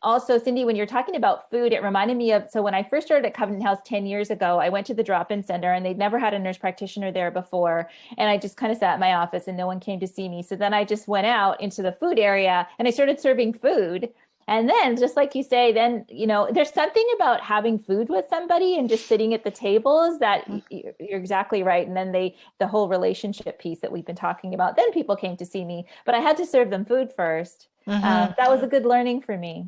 also, Cindy, when you're talking about food, it reminded me of, so when I first started at Covenant House 10 years ago, I went to the drop-in center and they'd never had a nurse practitioner there before. And I just kind of sat in my office and no one came to see me. So then I just went out into the food area and I started serving food. And then, just like you say, then, there's something about having food with somebody and just sitting at the tables that you're exactly right. And then the whole relationship piece that we've been talking about, then people came to see me, but I had to serve them food first. That was a good learning for me.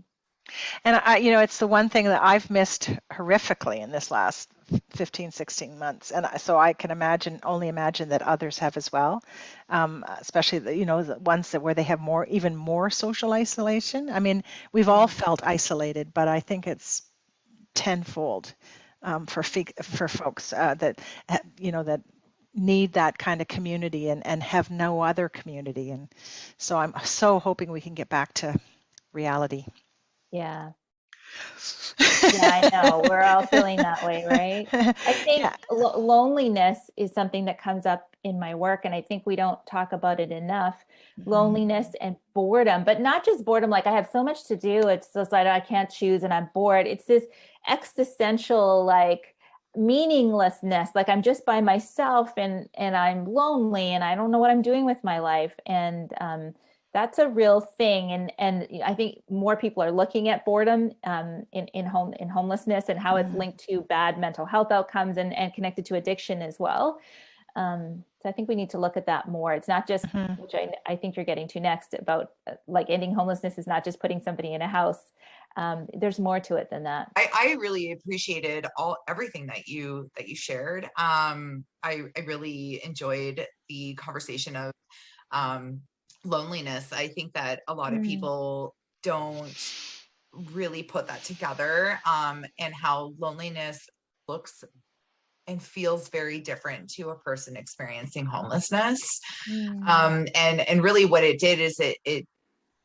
And it's the one thing that I've missed horrifically in this last 15, 16 months. And so I can only imagine that others have as well, especially the ones where they have even more social isolation. I mean, we've all felt isolated, but I think it's tenfold for folks that need that kind of community and have no other community. And so I'm so hoping we can get back to reality. Yeah. Yeah, I know. We're all feeling that way, right? I think Yeah. loneliness is something that comes up in my work, and I think we don't talk about it enough. Loneliness and boredom, but not just boredom, like I have so much to do. It's just like I can't choose and I'm bored. It's this existential, like meaninglessness, like I'm just by myself and I'm lonely and I don't know what I'm doing with my life. And that's a real thing, and I think more people are looking at boredom in homelessness and how it's linked to bad mental health outcomes and connected to addiction as well. So I think we need to look at that more. It's not just, which I think you're getting to next, about like ending homelessness is not just putting somebody in a house. There's more to it than that. I really appreciated everything that you shared. I really enjoyed the conversation of loneliness. I think that a lot of people don't really put that together, and how loneliness looks and feels very different to a person experiencing homelessness. And really what it did is it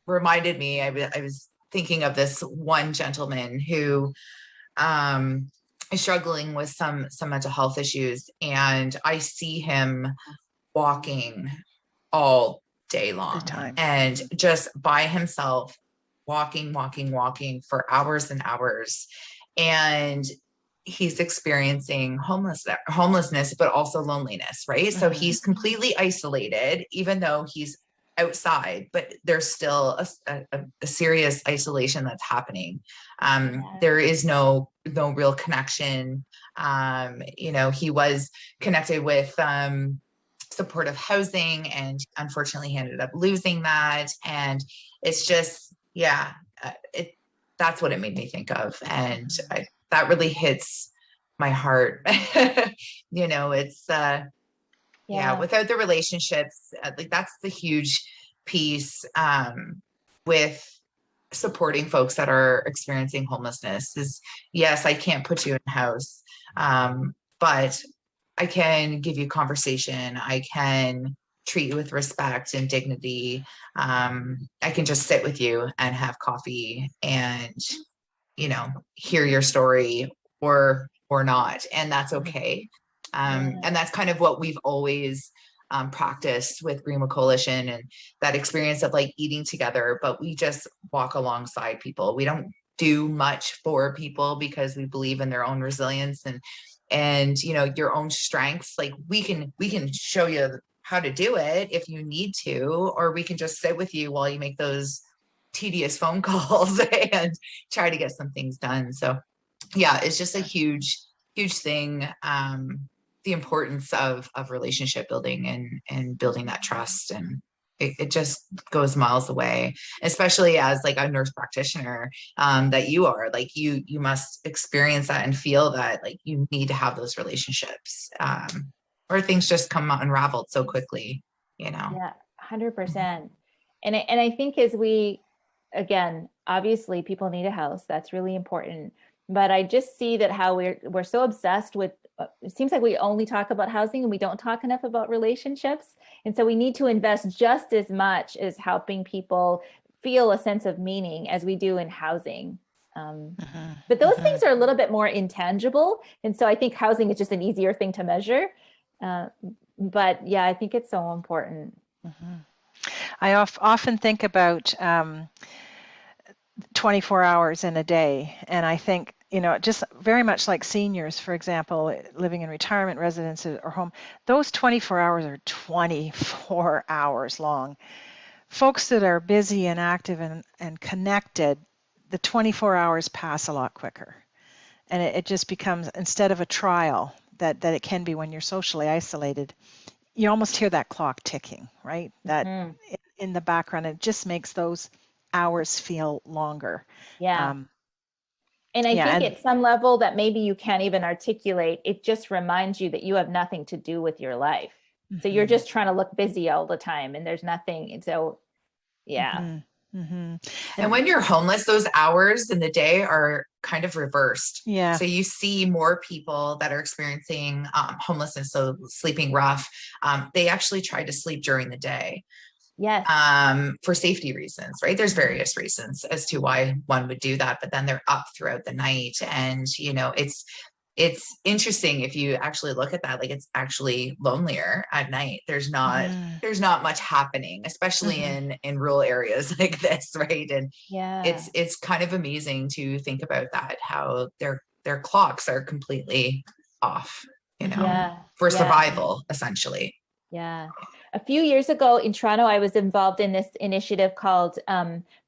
reminded me, I was thinking of this one gentleman who is struggling with some mental health issues, and I see him walking all day long and just by himself, walking for hours and hours. And he's experiencing homelessness, but also loneliness, right? So he's completely isolated, even though he's outside, but there's still a serious isolation that's happening. There is no real connection. He was connected with supportive housing, and unfortunately he ended up losing that. And it's just, that's what it made me think of. And that really hits my heart. It's without the relationships, like that's the huge piece with supporting folks that are experiencing homelessness is, yes, I can't put you in a house, but I can give you conversation. I can treat you with respect and dignity. I can just sit with you and have coffee and, hear your story or not. And that's okay. And that's kind of what we've always practiced with Greenwood Coalition, and that experience of like eating together, but we just walk alongside people. We don't do much for people because we believe in their own resilience and your own strengths. Like we can show you how to do it if you need to, or we can just sit with you while you make those tedious phone calls and try to get some things done. So yeah, it's just a huge thing. The importance of relationship building and building that trust, and it just goes miles away, especially as like a nurse practitioner that you are. Like you must experience that and feel that like you need to have those relationships, or things just come unraveled so quickly, Yeah, 100%. And I think as again, obviously people need a house. That's really important. But I just see that how we're so obsessed with, it seems like we only talk about housing and we don't talk enough about relationships. And so we need to invest just as much as helping people feel a sense of meaning as we do in housing. But those things are a little bit more intangible. And so I think housing is just an easier thing to measure. But yeah, I think it's so important. I often think about 24 hours in a day. And I think, just very much like seniors, for example, living in retirement residences or home, those 24 hours are 24 hours long. Folks that are busy and active and connected, the 24 hours pass a lot quicker. And it just becomes, instead of a trial that it can be when you're socially isolated, you almost hear that clock ticking, right? That in the background, it just makes those hours feel longer. Yeah. And I think and at some level that maybe you can't even articulate, it just reminds you that you have nothing to do with your life. So you're just trying to look busy all the time and there's nothing. And so, yeah. And when you're homeless, those hours in the day are kind of reversed. Yeah. So you see more people that are experiencing homelessness, so sleeping rough. They actually try to sleep during the day. Yes. For safety reasons, right? There's various reasons as to why one would do that, but then they're up throughout the night. And, it's interesting if you actually look at that, like it's actually lonelier at night. There's not much happening, especially in rural areas like this, right? And it's kind of amazing to think about that, how their clocks are completely off, for survival, essentially. Yeah. A few years ago in Toronto, I was involved in this initiative called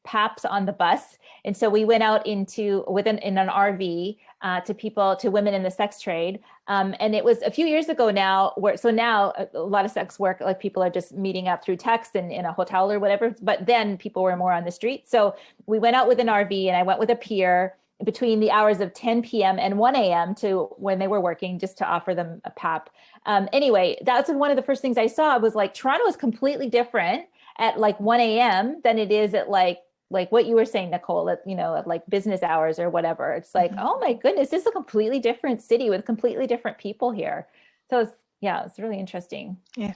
PAPS on the Bus. And so we went out in an RV to women in the sex trade. And it was a few years ago now, now a lot of sex work, like people are just meeting up through text and in a hotel or whatever. But then people were more on the street. So we went out with an RV and I went with a peer between the hours of 10 p.m. and 1 a.m. to when they were working, just to offer them a PAP. Anyway, that's one of the first things I saw was like Toronto is completely different at like 1 a.m. than it is at like what you were saying, Nicole, at like business hours or whatever. It's like, oh my goodness, this is a completely different city with completely different people here. So it's really interesting. Yeah.